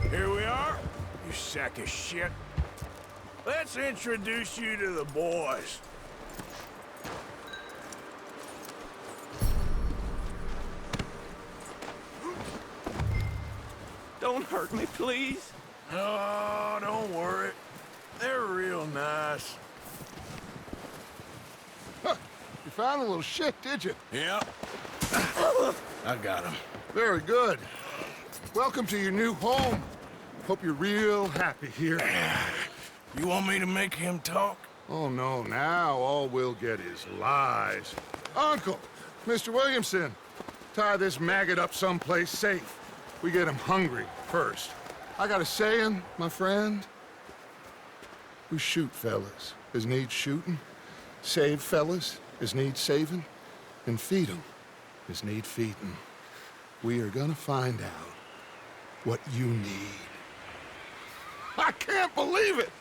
Here we are, you sack of shit. Let's introduce you to the boys. Don't hurt me, please. Oh, don't worry. They're real nice. Huh. You found a little shit, did you? Yep. I got him. Very good. Welcome to your new home. Hope you're real happy here. You want me to make him talk? Oh, no, now all we'll get is lies. Uncle, Mr. Williamson, tie this maggot up someplace safe. We get him hungry first. I got a saying, my friend. We shoot fellas as need shooting, save fellas as need saving, and feed 'em as need feeding. We are gonna find out what you need. I can't believe it!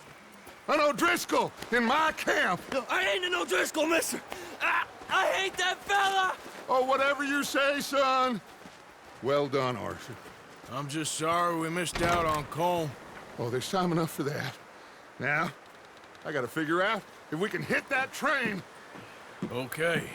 An O'Driscoll in my camp! No, I ain't an O'Driscoll, mister! I hate that fella! Oh, whatever you say, son. Well done, Arthur. I'm just sorry we missed out on Colm. Oh, there's time enough for that. Now, I gotta figure out if we can hit that train. Okay.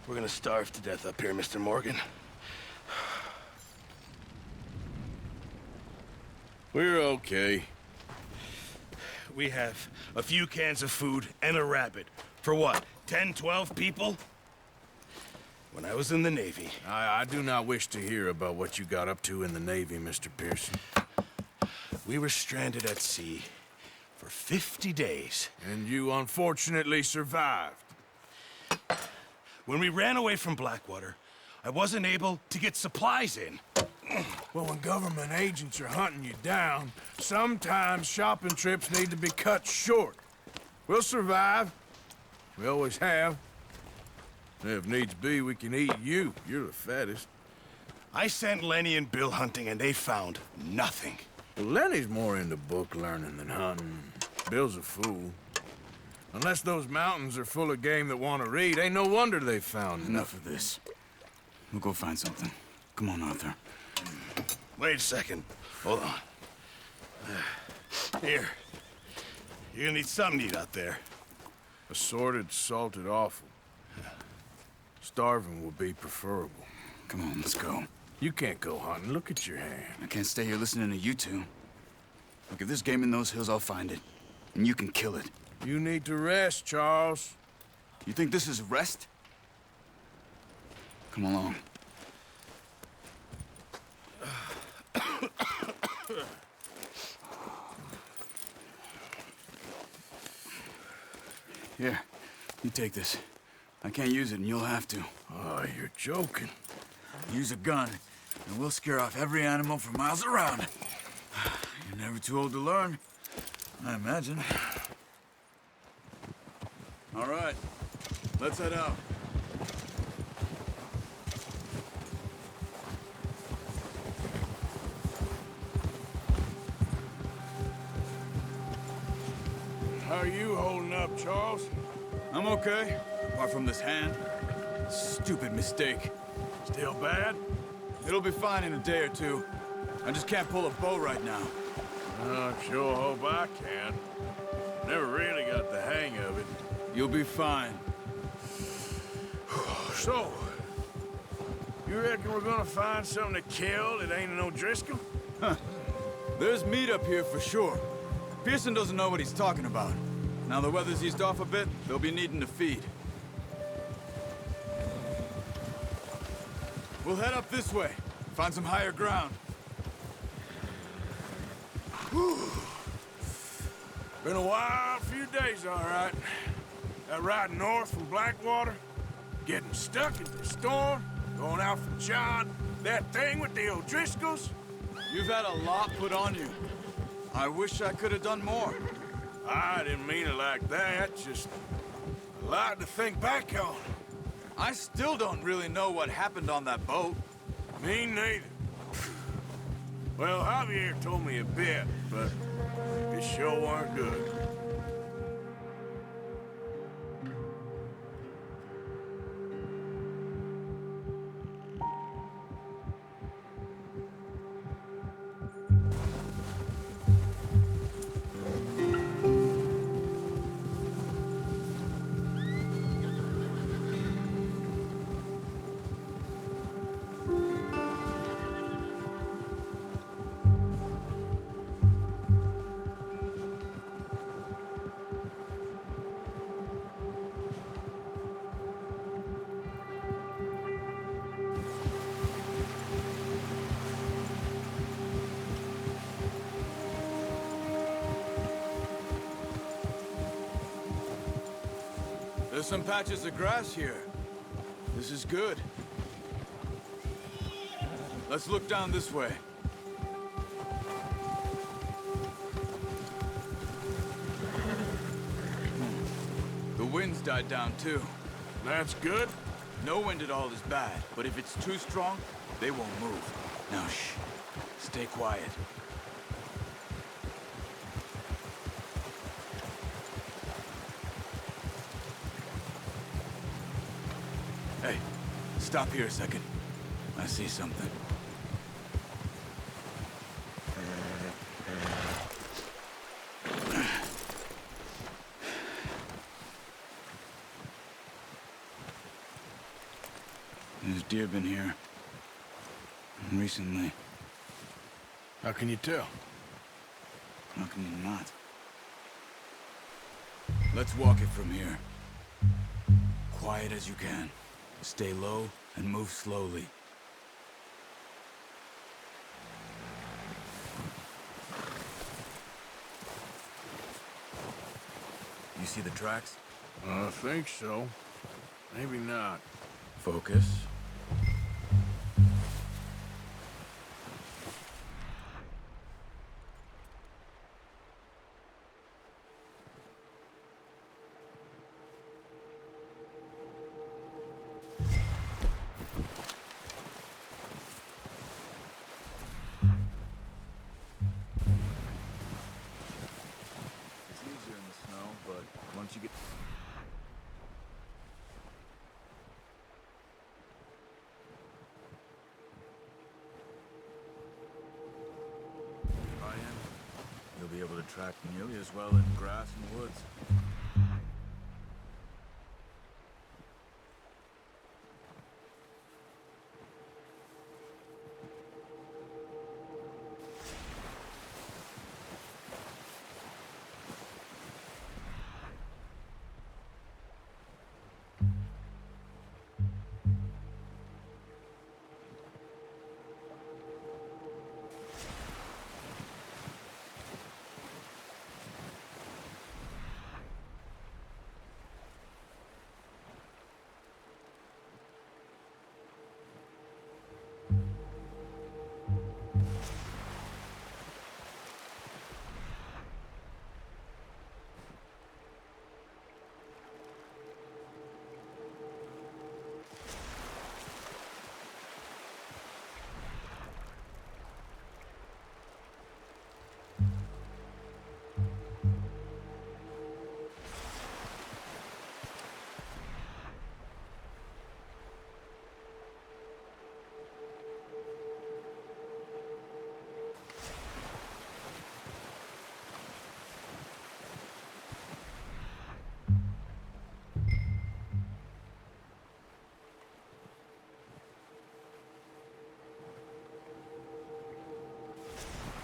We're gonna starve to death up here, Mr. Morgan. We're okay. We have a few cans of food and a rabbit. For what, 10, 12 people? When I was in the Navy... I do not wish to hear about what you got up to in the Navy, Mr. Pearson. We were stranded at sea for 50 days. And you unfortunately survived. When we ran away from Blackwater, I wasn't able to get supplies in. Well, when government agents are hunting you down, sometimes shopping trips need to be cut short. We'll survive. We always have. If needs be, we can eat you. You're the fattest. I sent Lenny and Bill hunting, and they found nothing. Well, Lenny's more into book learning than hunting. Bill's a fool. Unless those mountains are full of game that want to read, ain't no wonder they found Enough of this. We'll go find something. Come on, Arthur. Wait a second. Hold on. Here. You're gonna need something to eat out there. Assorted, salted offal. Starving would be preferable. Come on, let's go. You can't go hunting. Look at your hand. I can't stay here listening to you two. Look, if there's game in those hills, I'll find it. And you can kill it. You need to rest, Charles. You think this is rest? Come along. Here, you take this. I can't use it, and you'll have to. Oh, you're joking. Use a gun, and we'll scare off every animal for miles around. You're never too old to learn, I imagine. All right, let's head out. How are you holding up, Charles? I'm okay, apart from this hand. Stupid mistake. Still bad? It'll be fine in a day or two. I just can't pull a bow right now. I sure hope I can. Never really got the hang of it. You'll be fine. So, you reckon we're gonna find something to kill that ain't an O'Driscoll? There's meat up here for sure. Pearson doesn't know what he's talking about. Now the weather's eased off a bit, they'll be needing to feed. We'll head up this way, find some higher ground. Been a wild few days, all right. That ride north from Blackwater, getting stuck in the storm, going out from John, that thing with the O'Driscolls. You've had a lot put on you. I wish I could have done more. I didn't mean it like that, just a lot to think back on. I still don't really know what happened on that boat. Me neither. Well, Javier told me a bit, but it sure weren't good. There's some patches of grass here. This is good. Let's look down this way. The wind's died down too. That's good. No wind at all is bad, but if it's too strong, they won't move. Now shh. Stay quiet. Hey, stop here a second. I see something. There's deer been here. Recently. How can you tell? How can you not? Let's walk it from here. Quiet as you can. Stay low and move slowly. You see the tracks? I think so. Maybe not. Focus. It's easier in the snow, but once you get... You'll be able to track nearly as well in grass and woods.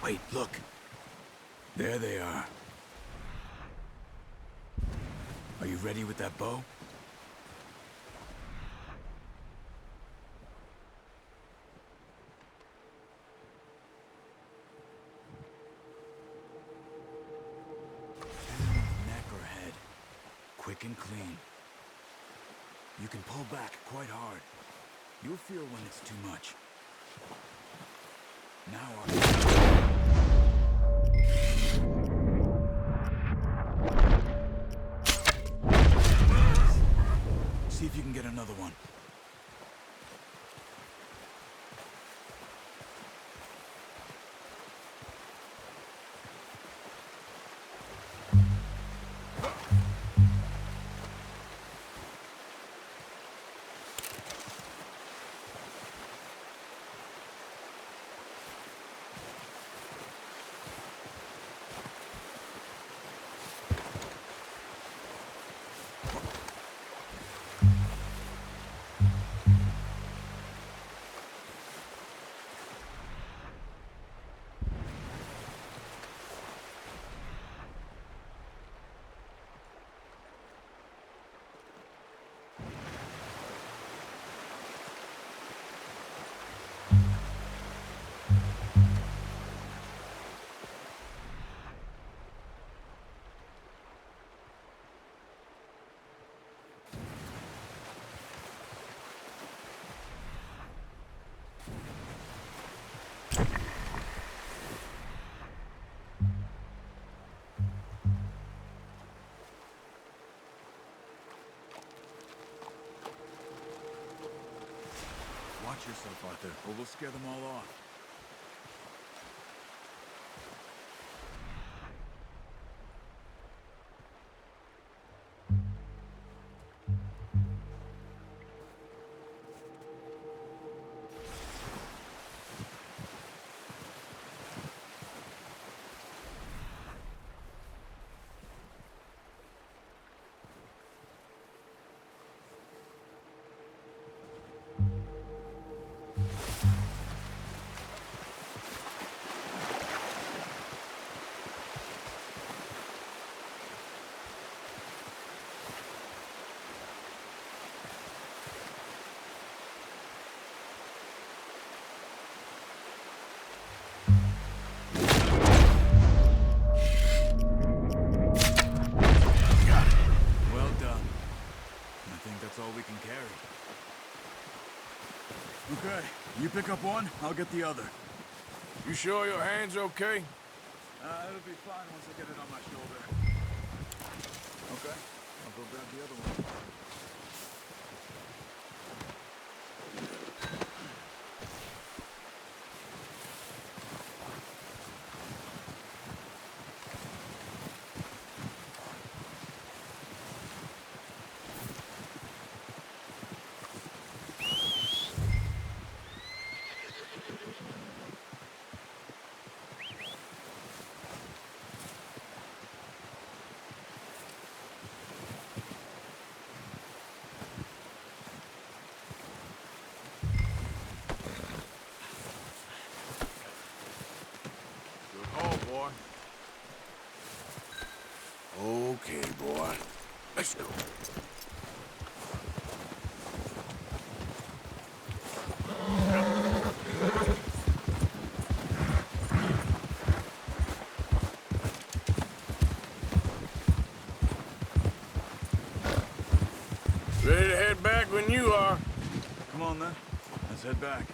Wait, look. There they are. Are you ready with that bow? looking clean. You can pull back quite hard. You'll feel when it's too much. Now see if you can get another one. Watch yourself, Arthur, or we'll scare them all off. All we can carry. Okay, you pick up one, I'll get the other. You sure your hand's okay? It'll be fine once I get it on my shoulder. Okay, I'll go grab the other one. Boy. Okay, boy. Let's go. Ready to head back when you are. Come on, then. Let's head back.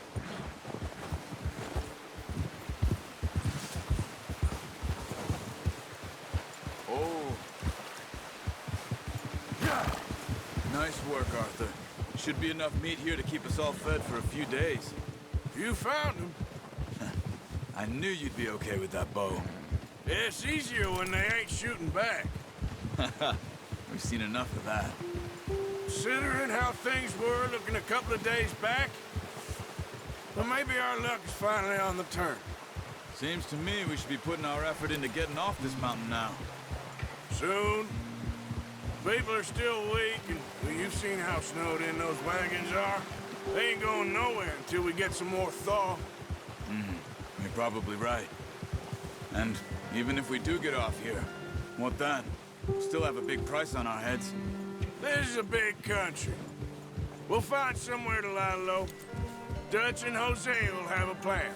Nice work, Arthur. Should be enough meat here to keep us all fed for a few days. You found him. I knew you'd be okay with that bow. It's easier when they ain't shooting back. We've seen enough of that. Considering how things were looking a couple of days back, well, maybe our luck is finally on the turn. Seems to me we should be putting our effort into getting off this mountain now. Soon. People are still weak, and well, you've seen how snowed in those wagons are. They ain't going nowhere until we get some more thaw. You're probably right. And even if we do get off here, what then? We'll still have a big price on our heads. This is a big country. We'll find somewhere to lie low. Dutch and Jose will have a plan.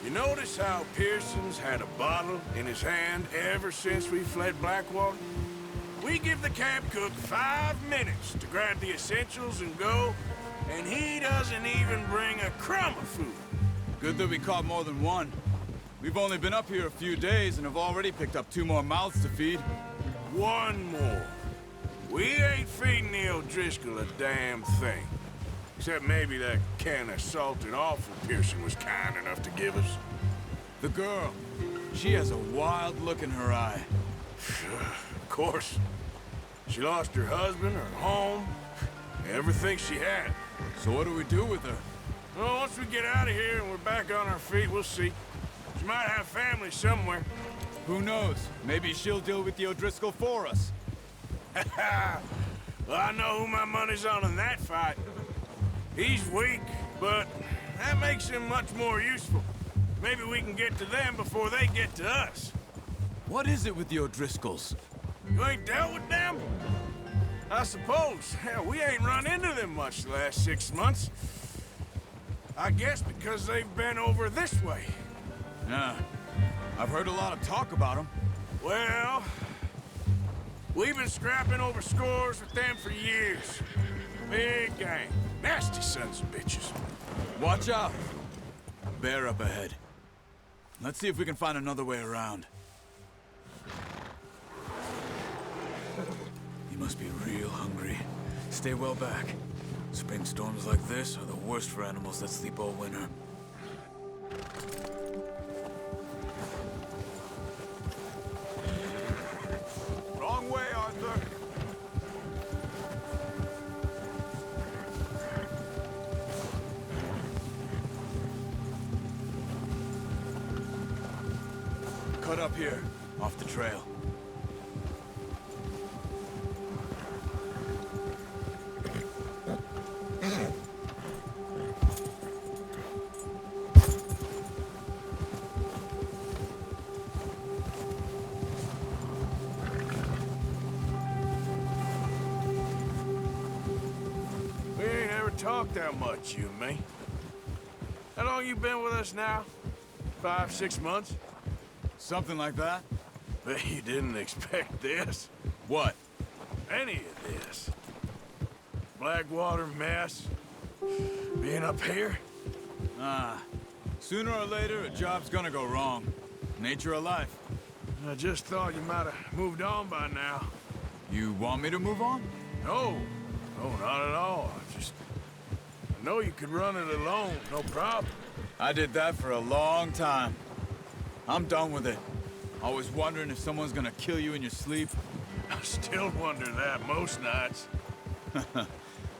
You notice how Pearson's had a bottle in his hand ever since we fled Blackwater? We give the camp cook 5 minutes to grab the essentials and go, and he doesn't even bring a crumb of food. Good that we caught more than one. We've only been up here a few days and have already picked up 2 more mouths to feed. 1 more. We ain't feeding the O'Driscoll a damn thing. Except maybe that can of salted offal Pearson was kind enough to give us. The girl, she has a wild look in her eye. Of course. She lost her husband, her home, everything she had. So what do we do with her? Well, once we get out of here and we're back on our feet, we'll see. She might have family somewhere. Who knows? Maybe she'll deal with the O'Driscoll for us. Well, I know who my money's on in that fight. He's weak, but that makes him much more useful. Maybe we can get to them before they get to us. What is it with the O'Driscolls? You ain't dealt with them? I suppose. Hell, we ain't run into them much the last 6 months. I guess because they've been over this way. Yeah, I've heard a lot of talk about them. Well, we've been scrapping over scores with them for years. Big gang. Nasty sons of bitches. Watch out! Bear up ahead. Let's see if we can find another way around. He must be real hungry. Stay well back. Spring storms like this are the worst for animals that sleep all winter. Wrong way, Arthur! Cut up here, off the trail. We ain't ever talked that much, you and me. How long you been with us now? 5, 6 months? Something like that? Bet you didn't expect this. What? Any of this. Blackwater mess. Being up here. Sooner or later, a job's gonna go wrong. Nature of life. I just thought you might have moved on by now. You want me to move on? No. No, not at all. I know you could run it alone, no problem. I did that for a long time. I'm done with it. Always wondering if someone's gonna kill you in your sleep. I still wonder that most nights.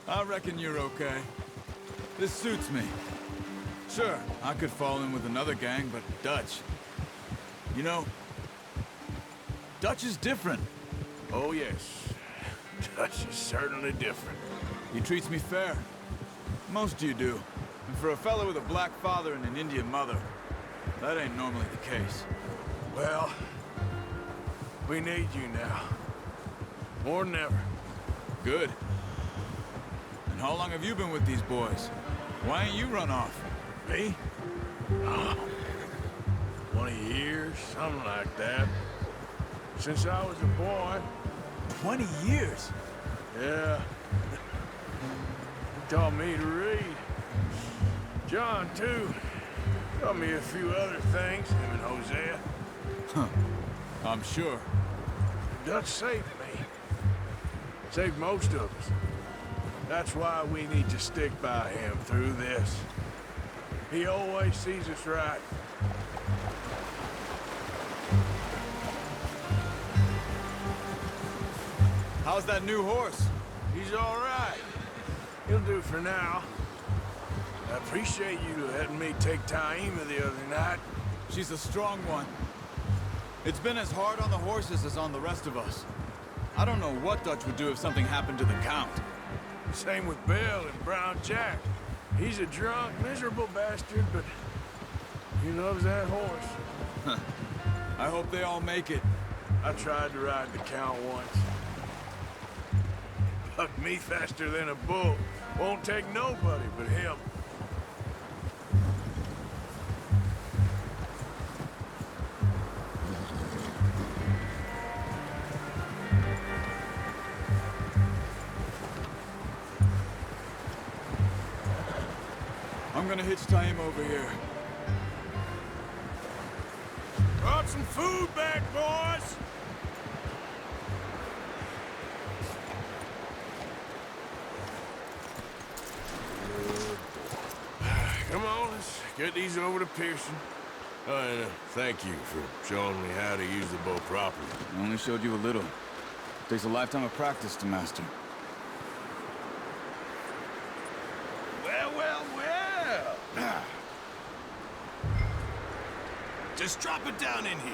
I reckon you're okay. This suits me. Sure, I could fall in with another gang, but Dutch... You know, Dutch is different. Oh, yes. Dutch is certainly different. He treats me fair. Most you do. And for a fellow with a black father and an Indian mother, that ain't normally the case. Well, we need you now. More than ever. Good. And how long have you been with these boys? Why ain't you run off? Me? Oh, 20 years, something like that. Since I was a boy. 20 years? Yeah. He taught me to read. John, too. Taught me a few other things, him and Hosea. Huh. I'm sure. Dutch saved me. Saved most of us. That's why we need to stick by him through this. He always sees us right. How's that new horse? He's all right. He'll do for now. I appreciate you letting me take Taima the other night. She's a strong one. It's been as hard on the horses as on the rest of us. I don't know what Dutch would do if something happened to the Count. Same with Bill and Brown Jack. He's a drunk, miserable bastard, but he loves that horse. I hope they all make it. I tried to ride the Count once. Bucked me faster than a bull. Won't take nobody but him. I'm gonna hitch tie him over here. Brought some food back, boys. Come on, let's get these over to Pearson. Oh, and thank you for showing me how to use the bow properly. I only showed you a little. It takes a lifetime of practice to master. Well. Just drop it down in here.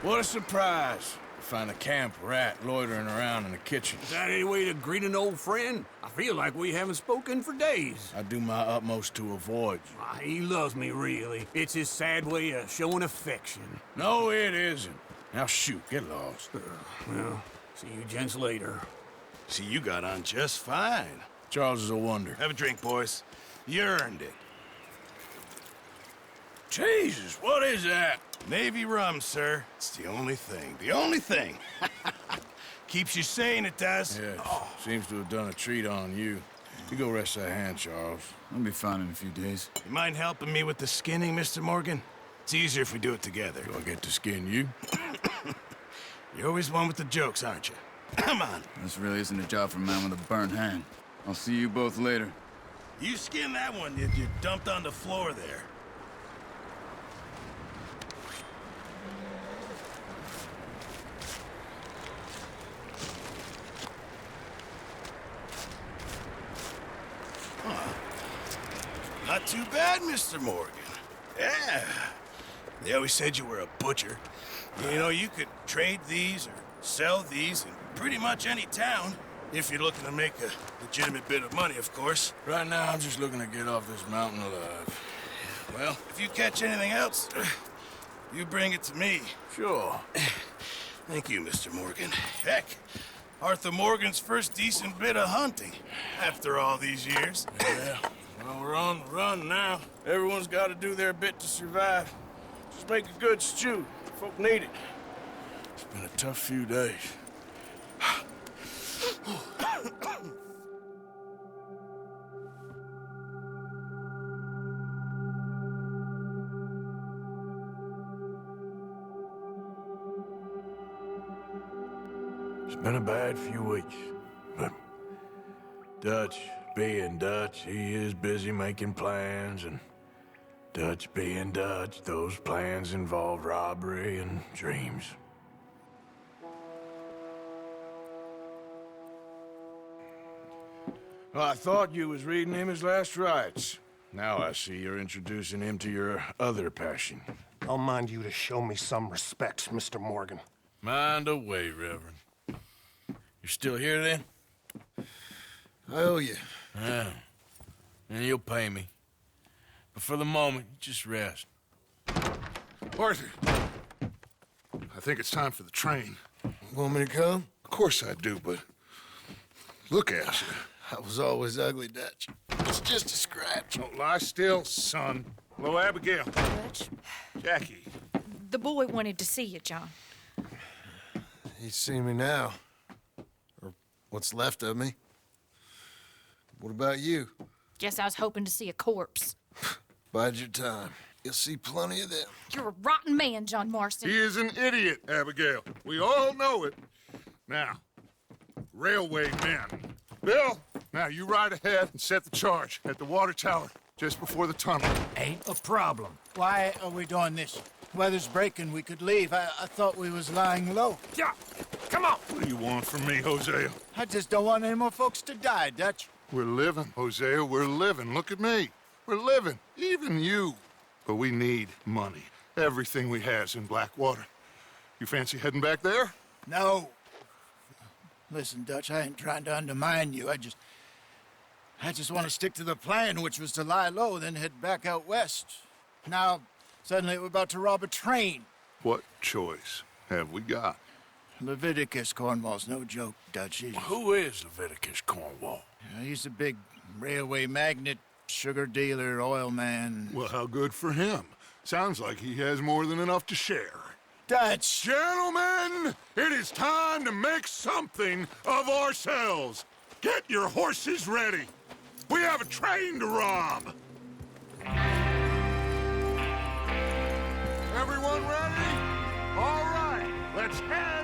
What a surprise. Find a camp rat loitering around in the kitchen. Is that any way to greet an old friend? I feel like we haven't spoken for days. I do my utmost to avoid you. He loves me, really. It's his sad way of showing affection. No, it isn't. Now shoot, get lost. Well, see you gents later. See, you got on just fine. Charles is a wonder. Have a drink, boys. You earned it. Jesus, what is that? Navy rum, sir. It's the only thing. The only thing. Keeps you sane, it does. Yes, seems to have done a treat on you. You go rest that hand, Charles. I'll be fine in a few days. You mind helping me with the skinning, Mr. Morgan? It's easier if we do it together. Do I get to skin you? You're always one with the jokes, aren't you? Come on. This really isn't a job for a man with a burnt hand. I'll see you both later. You skin that one you dumped on the floor there. Not too bad, Mr. Morgan. Yeah. They always said you were a butcher. You know, you could trade these or sell these in pretty much any town. If you're looking to make a legitimate bit of money, of course. Right now, I'm just looking to get off this mountain alive. Well, if you catch anything else, you bring it to me. Sure. Thank you, Mr. Morgan. Heck, Arthur Morgan's first decent bit of hunting after all these years. Yeah. Well, we're on the run now. Everyone's got to do their bit to survive. Just make a good stew. Folk need it. It's been a tough few days. It's been a bad few weeks, but Dutch being Dutch, he is busy making plans, and Dutch being Dutch, those plans involve robbery and dreams. Well, I thought you was reading him his last rites. Now I see you're introducing him to your other passion. I'll mind you to show me some respect, Mr. Morgan. Mind away, Reverend. You're still here, then? I owe you. Yeah. And you'll pay me. But for the moment, just rest. Arthur, I think it's time for the train. Want me to come? Of course I do, but look at you. I was always ugly, Dutch. It's just a scratch. Don't lie still, son. Hello, Abigail. Dutch, Jackie. the boy wanted to see you, John. He's seen me now. Or what's left of me. What about you? Guess I was hoping to see a corpse. Bide your time. You'll see plenty of them. You're a rotten man, John Marston. He is an idiot, Abigail. We all know it. Now, railway men. Bill, now you ride ahead and set the charge at the water tower just before the tunnel. Ain't a problem. Why are we doing this? Weather's breaking. We could leave. I thought we was lying low. Yeah, come on. What do you want from me, Hosea? I just don't want any more folks to die, Dutch. We're living, Hosea. We're living. Look at me. We're living. Even you. But we need money. Everything we has in Blackwater. You fancy heading back there? No. Listen, Dutch, I ain't trying to undermine you. I just want to stick to the plan, which was to lie low, then head back out west. Now, suddenly we're about to rob a train. What choice have we got? Leviticus Cornwall's no joke, Dutch. Who is Leviticus Cornwall? He's a big railway magnate, sugar dealer, oil man. Well, how good for him. Sounds like he has more than enough to share. Dutch! Gentlemen, it is time to make something of ourselves. Get your horses ready! We have a train to rob! Everyone ready? All right, let's head!